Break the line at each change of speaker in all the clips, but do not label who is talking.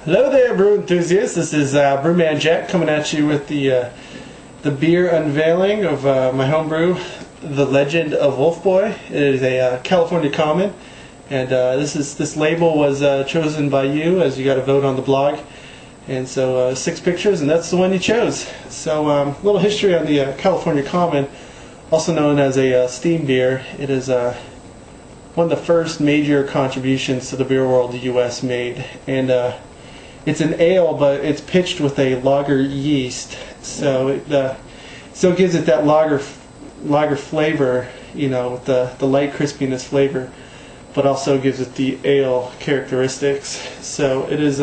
Hello there, brew enthusiasts. This is BrewmanJack coming at you with the beer unveiling of my homebrew, the Legend of Wolfboy. It is a California common, and this label was chosen by you, as you got to vote on the blog. And so 6 pictures, and that's the one you chose. So a little history on the California common, also known as a steam beer. It is one of the first major contributions to the beer world the U.S. made, and it's an ale, but it's pitched with a lager yeast, so it still gives it that lager flavor, you know, with the light crispiness flavor, but also gives it the ale characteristics. So it is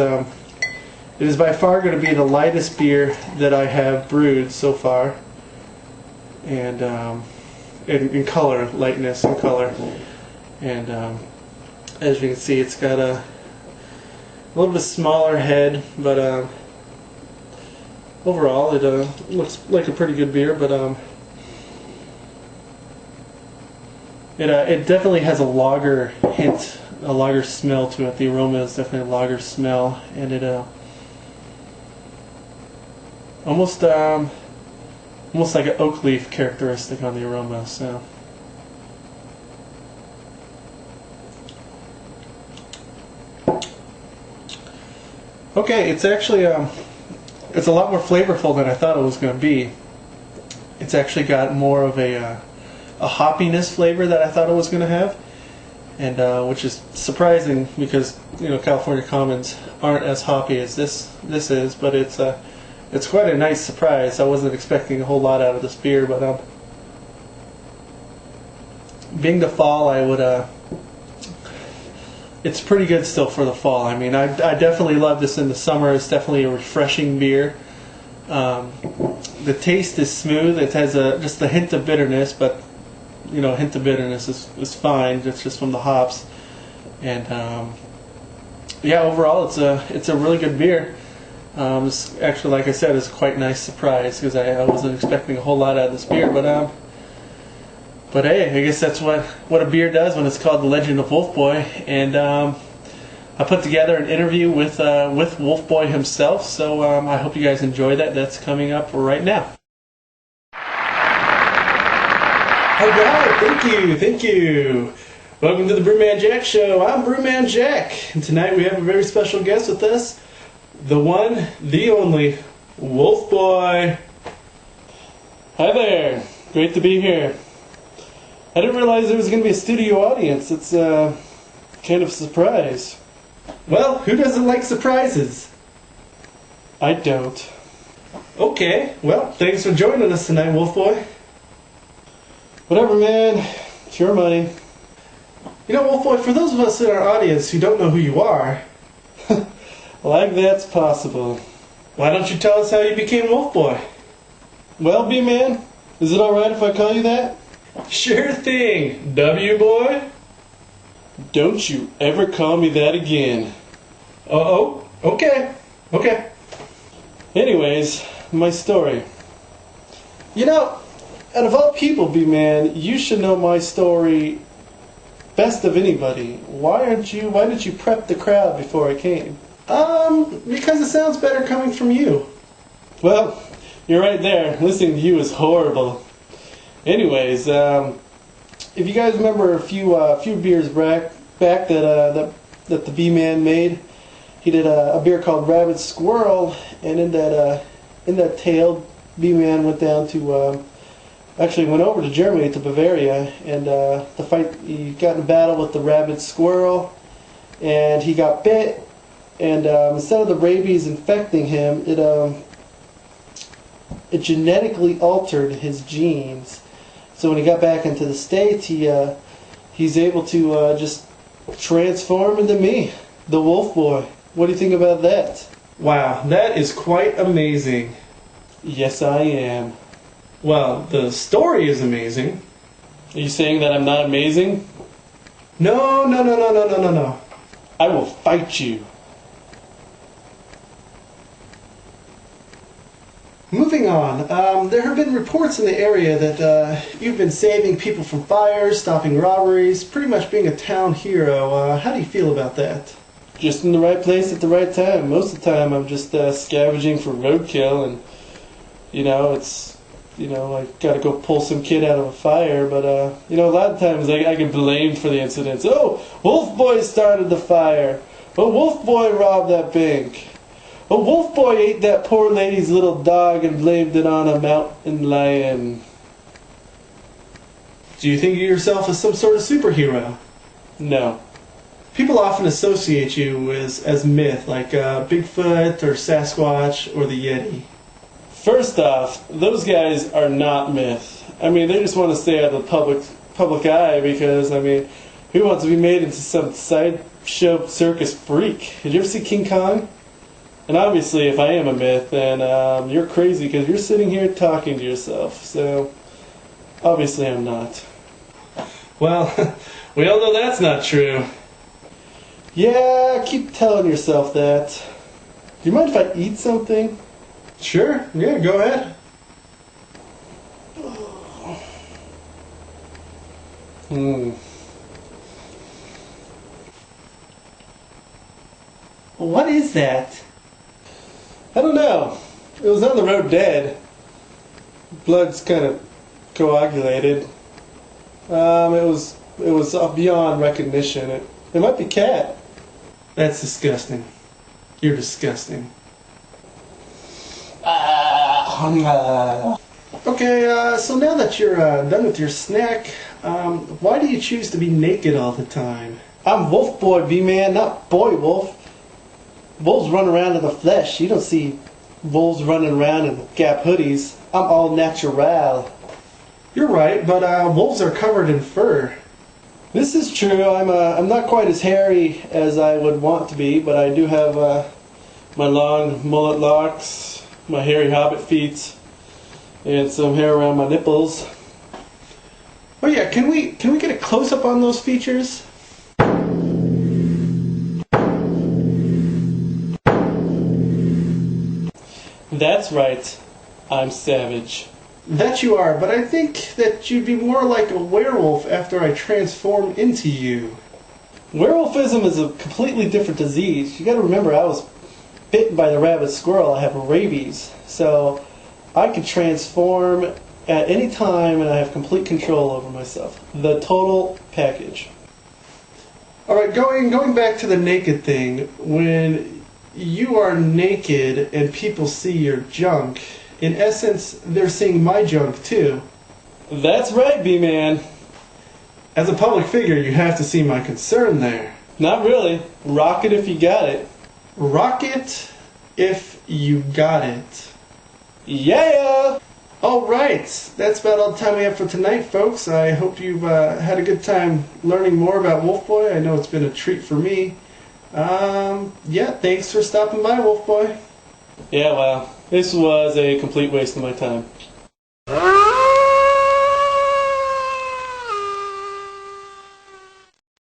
by far going to be the lightest beer that I have brewed so far, and in color, lightness and color, and as you can see, it's got a little bit smaller head, but overall it looks like a pretty good beer. But it definitely has a lager hint, a lager smell to it. The aroma is definitely a lager smell, and it almost like an oak leaf characteristic on the aroma. So. Okay, it's actually it's a lot more flavorful than I thought it was going to be. It's actually got more of a hoppiness flavor that I thought it was going to have, and which is surprising because, you know, California commons aren't as hoppy as this is, but it's quite a nice surprise. I wasn't expecting a whole lot out of this beer, but being the fall, I would it's pretty good still for the fall. I mean, I definitely love this in the summer. It's definitely a refreshing beer. The taste is smooth. It has just a hint of bitterness, but, you know, a hint of bitterness is fine. It's just from the hops. And yeah, overall, it's a really good beer. It's actually, like I said, it's quite a nice surprise because I wasn't expecting a whole lot out of this beer, but hey, I guess that's what a beer does when it's called the Legend of Wolfboy. And I put together an interview with Wolfboy himself, so I hope you guys enjoy that. That's coming up right now. Alright, thank you. Welcome to the BrewmanJack Show. I'm BrewmanJack, and tonight we have a very special guest with us, the one, the only, Wolfboy. Hi there, great to be here. I didn't realize there was going to be a studio audience. It's kind of a surprise. Well, who doesn't like surprises? I don't. Okay, well, thanks for joining us tonight, Wolfboy. Whatever, man. It's your money. You know, Wolfboy, for those of us in our audience who don't know who you are, like that's possible. Why don't you tell us how you became Wolfboy? Well, B-Man, is it alright if I call you that? Sure thing, W-Boy. Don't you ever call me that again. Uh-oh, okay. Anyways, my story. You know, out of all people, B-Man, you should know my story best of anybody. Why did you prep the crowd before I came? Because it sounds better coming from you. Well, you're right there. Listening to you is horrible. Anyways, if you guys remember a few beers back that the B-Man made, he did a beer called Rabbit Squirrel, and in that tale, B-Man went down to actually went over to Germany, to Bavaria, and he got in a battle with the Rabbit Squirrel, and he got bit, and instead of the rabies infecting him, it genetically altered his genes. So when he got back into the States, he's able to just transform into me, the Wolfboy. What do you think about that? Wow, that is quite amazing. Yes, I am. Well, the story is amazing. Are you saying that I'm not amazing? No. I will fight you. Moving on, there have been reports in the area that you've been saving people from fires, stopping robberies, pretty much being a town hero. How do you feel about that? Just in the right place at the right time. Most of the time I'm just scavenging for roadkill, and it's I gotta go pull some kid out of a fire, but a lot of times I get blamed for the incidents. Oh, Wolfboy started the fire. Oh, Wolfboy robbed that bank. Oh, Wolfboy ate that poor lady's little dog and blamed it on a mountain lion. Do you think of yourself as some sort of superhero? No. People often associate you as myth, like Bigfoot or Sasquatch or the Yeti. First off, those guys are not myth. I mean, they just want to stay out of the public eye because, who wants to be made into some sideshow circus freak? Did you ever see King Kong? And obviously, if I am a myth, then you're crazy because you're sitting here talking to yourself. So, obviously I'm not. Well, we all know that's not true. Yeah, keep telling yourself that. Do you mind if I eat something? Sure, yeah, go ahead. What is that? I don't know. It was on the road dead. Blood's kind of coagulated. It was beyond recognition. It might be cat. That's disgusting. You're disgusting. Okay, so now that you're done with your snack, why do you choose to be naked all the time? I'm Wolfboy, B-Man, not Boy Wolf. Wolves run around in the flesh. You don't see wolves running around in Gap hoodies. I'm all natural. You're right, but wolves are covered in fur. This is true. I'm not quite as hairy as I would want to be, but I do have my long mullet locks, my hairy hobbit feet, and some hair around my nipples. Oh yeah, can we get a close up on those features? That's right. I'm savage. That you are, but I think that you'd be more like a werewolf after I transform into you. Werewolfism is a completely different disease. You gotta remember, I was bitten by the rabbit squirrel. I have rabies. So I can transform at any time and I have complete control over myself. The total package. Alright, going back to the naked thing, when you are naked and people see your junk, in essence, they're seeing my junk too. That's right, B-Man. As a public figure, you have to see my concern there. Not really. Rock it if you got it. Rock it if you got it. Yeah! Alright, that's about all the time we have for tonight, folks. I hope you've had a good time learning more about Wolfboy. I know it's been a treat for me. Yeah, thanks for stopping by, Wolfboy. Yeah, well, this was a complete waste of my time.